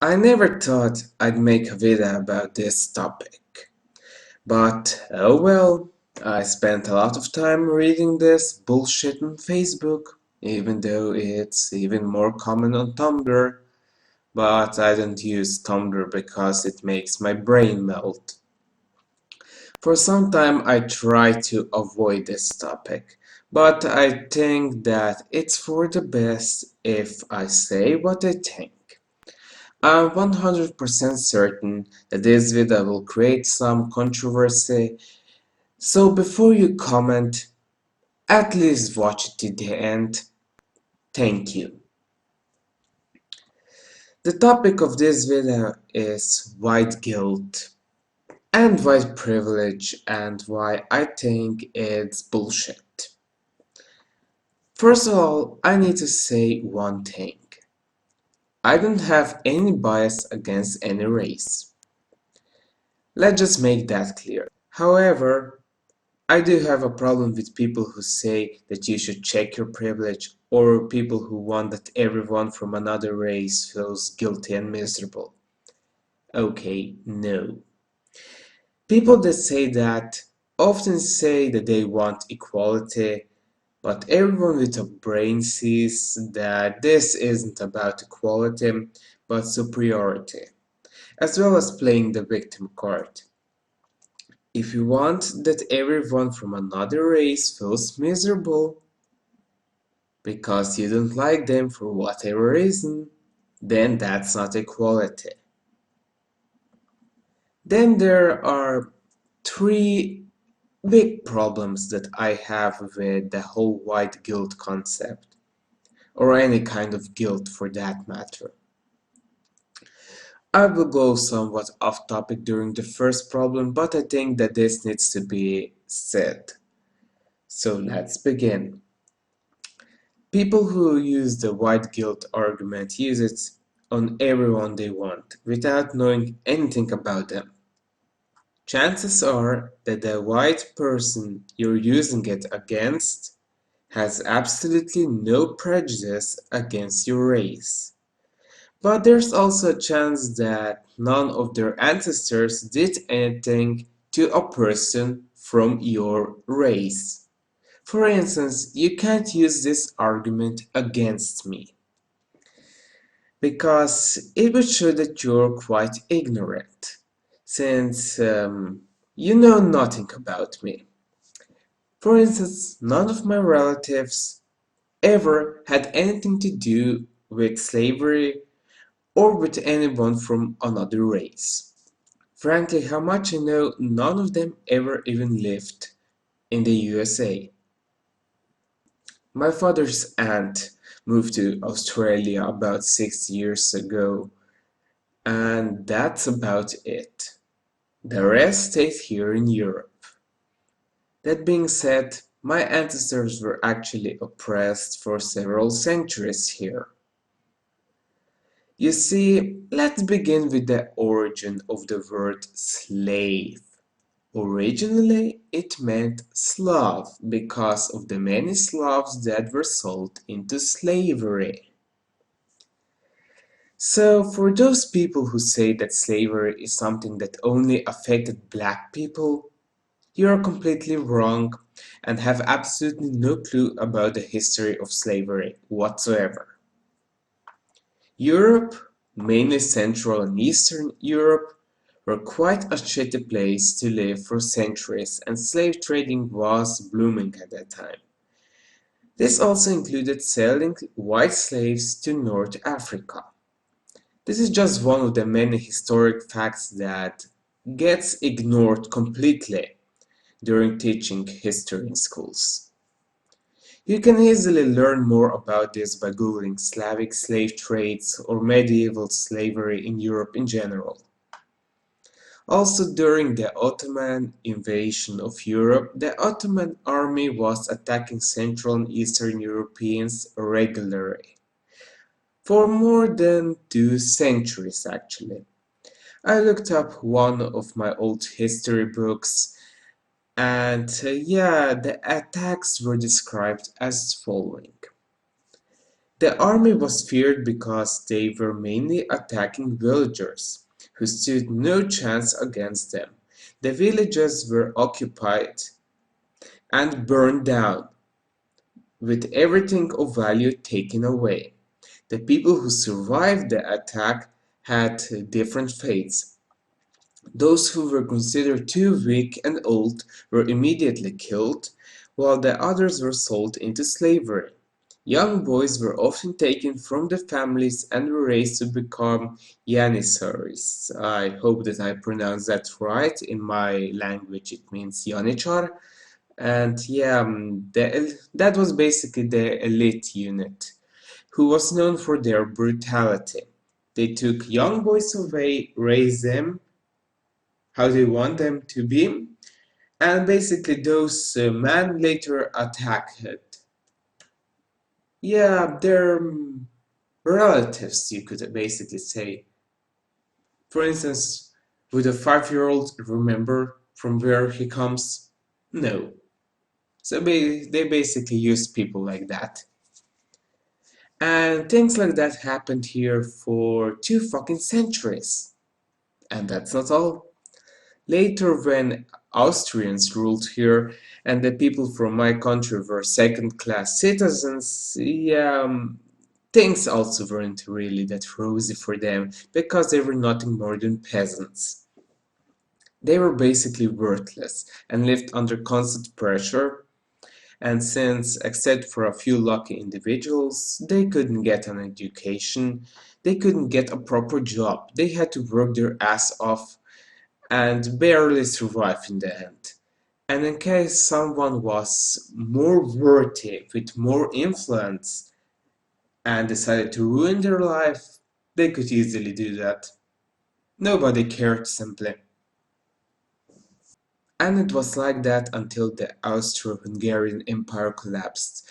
I never thought I'd make a video about this topic, but oh well, I spent a lot of time reading this bullshit on Facebook, even though it's even more common on Tumblr, but I don't use Tumblr because it makes my brain melt. For some time I try to avoid this topic, but I think that it's for the best if I say what I think. I'm 100% certain that this video will create some controversy, so before you comment, at least watch it to the end. Thank you. The topic of this video is white guilt and white privilege and why I think it's bullshit. First of all, I need to say one thing. I don't have any bias against any race. Let's just make that clear. However, I do have a problem with people who say that you should check your privilege or people who want that everyone from another race feels guilty and miserable. Okay, no. People that say that often say that they want equality, but everyone with a brain sees that this isn't about equality, but superiority, as well as playing the victim card. If you want that everyone from another race feels miserable because you don't like them for whatever reason, then that's not equality. Then there are three big problems that I have with the whole white guilt concept, or any kind of guilt for that matter. I will go somewhat off topic during the first problem, but I think that this needs to be said. So let's begin. People who use the white guilt argument use it on everyone they want, without knowing anything about them. Chances are that the white person you're using it against has absolutely no prejudice against your race. But there's also a chance that none of their ancestors did anything to a person from your race. For instance, you can't use this argument against me, because it would show that you're quite ignorant, since you know nothing about me. For instance, none of my relatives ever had anything to do with slavery or with anyone from another race. Frankly, how much I know, none of them ever even lived in the USA. My father's aunt moved to Australia about 6 years ago, and that's about it. The rest stayed here in Europe. That being said, my ancestors were actually oppressed for several centuries here. You see, let's begin with the origin of the word slave. Originally, it meant Slav because of the many Slavs that were sold into slavery. So, for those people who say that slavery is something that only affected black people, you are completely wrong and have absolutely no clue about the history of slavery whatsoever. Europe, mainly Central and Eastern Europe, were quite a shitty place to live for centuries, and slave trading was blooming at that time. This also included selling white slaves to North Africa. This is just one of the many historic facts that gets ignored completely during teaching history in schools. You can easily learn more about this by googling Slavic slave trades or medieval slavery in Europe in general. Also, during the Ottoman invasion of Europe, the Ottoman army was attacking Central and Eastern Europeans regularly, for more than 2 centuries actually. I looked up one of my old history books, and yeah, the attacks were described as following. The army was feared because they were mainly attacking villagers, who stood no chance against them. The villages were occupied and burned down, with everything of value taken away. The people who survived the attack had different fates. Those who were considered too weak and old were immediately killed, while the others were sold into slavery. Young boys were often taken from their families and were raised to become Janissaries. I hope that I pronounced that right. In my language, it means Janichar. And yeah, that was basically the elite unit, who was known for their brutality. They took young boys away, raised them how they want them to be, and basically those men later attacked. Yeah, their relatives, you could basically say. For instance, would a 5-year-old remember from where he comes? No. So they basically used people like that. And things like that happened here for 2 fucking centuries. And that's not all. Later, when Austrians ruled here and the people from my country were second-class citizens, yeah, things also weren't really that rosy for them because they were nothing more than peasants. They were basically worthless and lived under constant pressure, and since, except for a few lucky individuals, they couldn't get an education, they couldn't get a proper job, they had to work their ass off and barely survive in the end. And in case someone was more worthy, with more influence, and decided to ruin their life, they could easily do that. Nobody cared simply. And it was like that until the Austro-Hungarian Empire collapsed,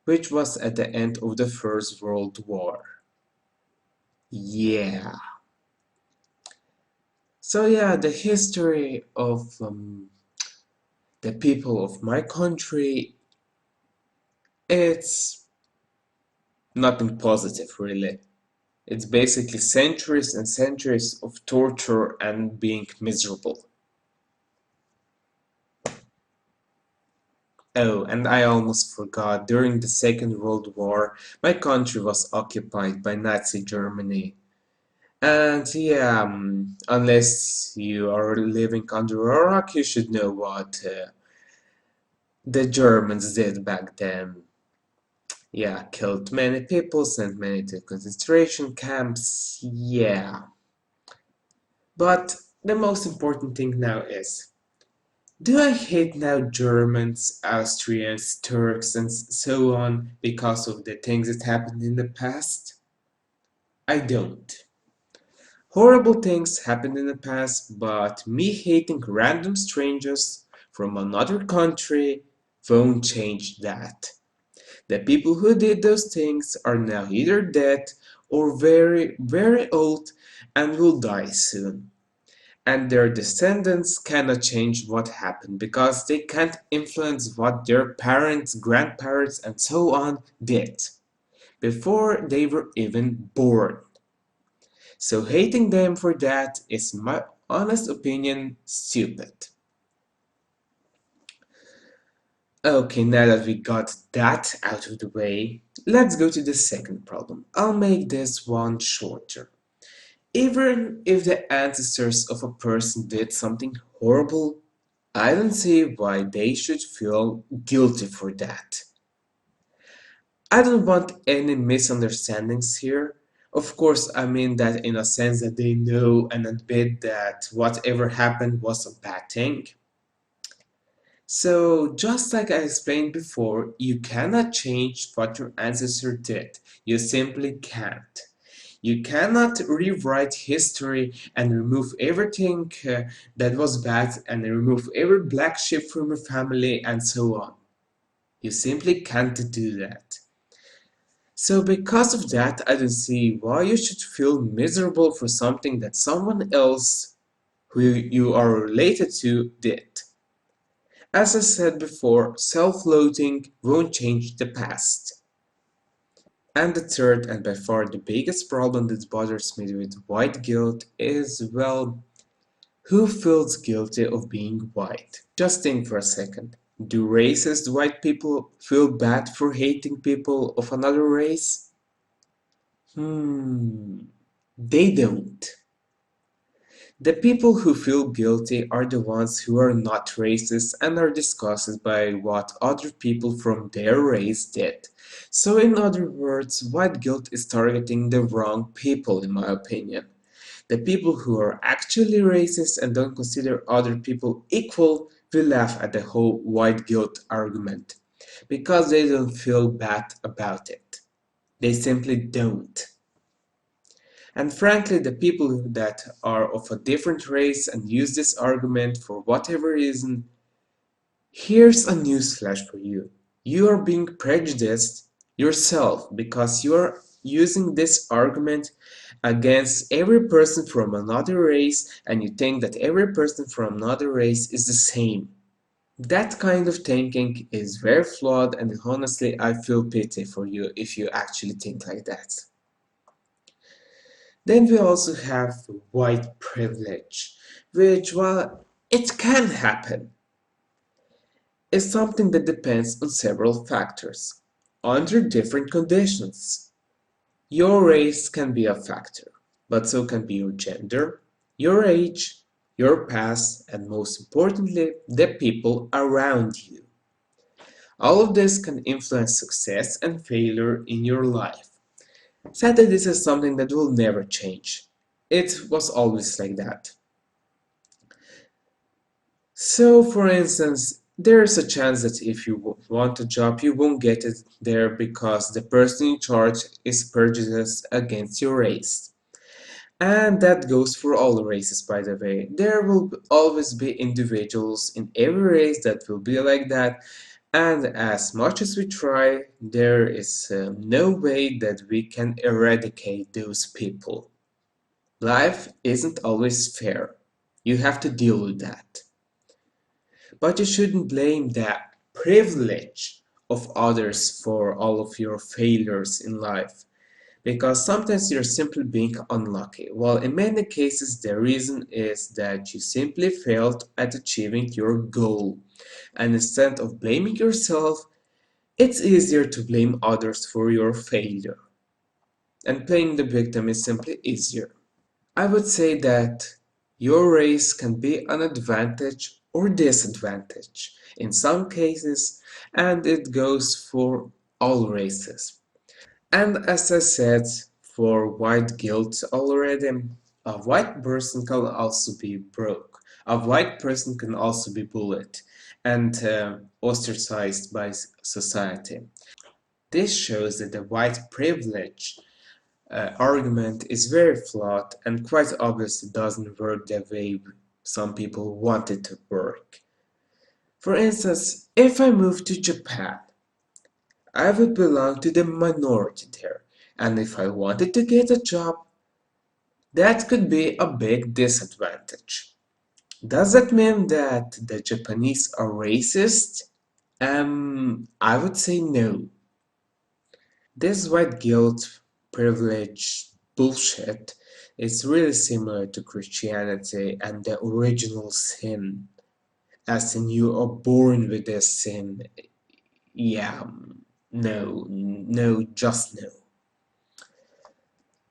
which was at the end of the First World War. Yeah. So yeah, the history of the people of my country, it's nothing positive really. It's basically centuries and centuries of torture and being miserable. Oh, and I almost forgot, during the Second World War, my country was occupied by Nazi Germany. And yeah, unless you are living under a rock, you should know what the Germans did back then. Yeah, killed many people, sent many to concentration camps, yeah. But the most important thing now is, do I hate now Germans, Austrians, Turks, and so on because of the things that happened in the past? I don't. Horrible things happened in the past, but me hating random strangers from another country won't change that. The people who did those things are now either dead or very, very old and will die soon. And their descendants cannot change what happened because they can't influence what their parents, grandparents, and so on did before they were even born. So hating them for that is, my honest opinion, stupid. Okay, now that we got that out of the way, let's go to the second problem. I'll make this one shorter. Even if the ancestors of a person did something horrible, I don't see why they should feel guilty for that. I don't want any misunderstandings here. Of course, I mean that in a sense that they know and admit that whatever happened was a bad thing. So, just like I explained before, you cannot change what your ancestor did. You simply can't. You cannot rewrite history and remove everything that was bad and remove every black sheep from your family and so on. You simply can't do that. So because of that, I don't see why you should feel miserable for something that someone else who you are related to did. As I said before, self-loathing won't change the past. And the third, and by far the biggest problem that bothers me with white guilt is, well, who feels guilty of being white? Just think for a second. Do racist white people feel bad for hating people of another race? They don't. The people who feel guilty are the ones who are not racist and are disgusted by what other people from their race did. So, in other words, white guilt is targeting the wrong people, in my opinion. The people who are actually racist and don't consider other people equal will laugh at the whole white guilt argument because they don't feel bad about it. They simply don't. And frankly, the people that are of a different race and use this argument for whatever reason, here's a newsflash for you. You are being prejudiced yourself because you are using this argument against every person from another race and you think that every person from another race is the same. That kind of thinking is very flawed, and honestly, I feel pity for you if you actually think like that. Then we also have white privilege, which, while it can happen, is something that depends on several factors, under different conditions. Your race can be a factor, but so can be your gender, your age, your past, and most importantly, the people around you. All of this can influence success and failure in your life. Sadly, this is something that will never change. It was always like that. So, for instance, there's a chance that if you want a job, you won't get it there because the person in charge is prejudiced against your race. And that goes for all races, by the way. There will always be individuals in every race that will be like that. And as much as we try, there is no way that we can eradicate those people. Life isn't always fair. You have to deal with that. But you shouldn't blame the privilege of others for all of your failures in life, because sometimes you're simply being unlucky, while in many cases the reason is that you simply failed at achieving your goal. And instead of blaming yourself, it's easier to blame others for your failure. And playing the victim is simply easier. I would say that your race can be an advantage or disadvantage in some cases, and it goes for all races. And as I said, for white guilt already, a white person can also be broke. A white person can also be bullied and ostracized by society. This shows that the white privilege argument is very flawed and quite obviously doesn't work the way some people want it to work. For instance, if I move to Japan, I would belong to the minority there, and if I wanted to get a job, that could be a big disadvantage. Does that mean that the Japanese are racist? I would say no. This white guilt, privilege bullshit is really similar to Christianity and the original sin, as in you are born with this sin. Yeah, no, no, just no.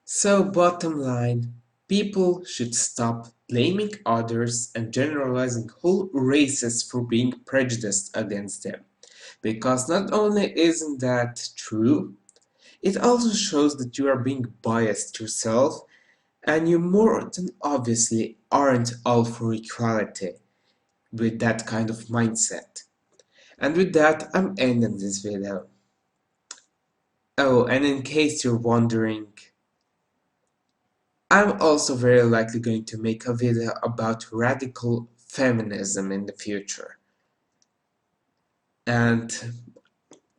So, bottom line, people should stop blaming others and generalizing whole races for being prejudiced against them. Because not only isn't that true, it also shows that you are being biased yourself and you more than obviously aren't all for equality with that kind of mindset. And with that, I'm ending this video. Oh, and in case you're wondering, I'm also very likely going to make a video about radical feminism in the future. And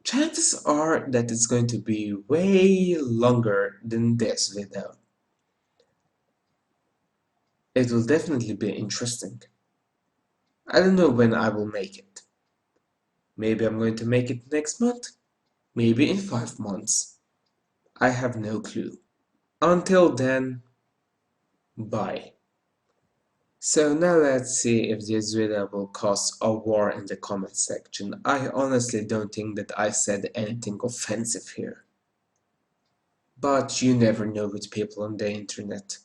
chances are that it's going to be way longer than this video. It will definitely be interesting. I don't know when I will make it. Maybe I'm going to make it next month, maybe in 5 months. I have no clue. Until then, bye. So now let's see if this video will cause a war in the comment section. I honestly don't think that I said anything offensive here. But you never know with people on the internet.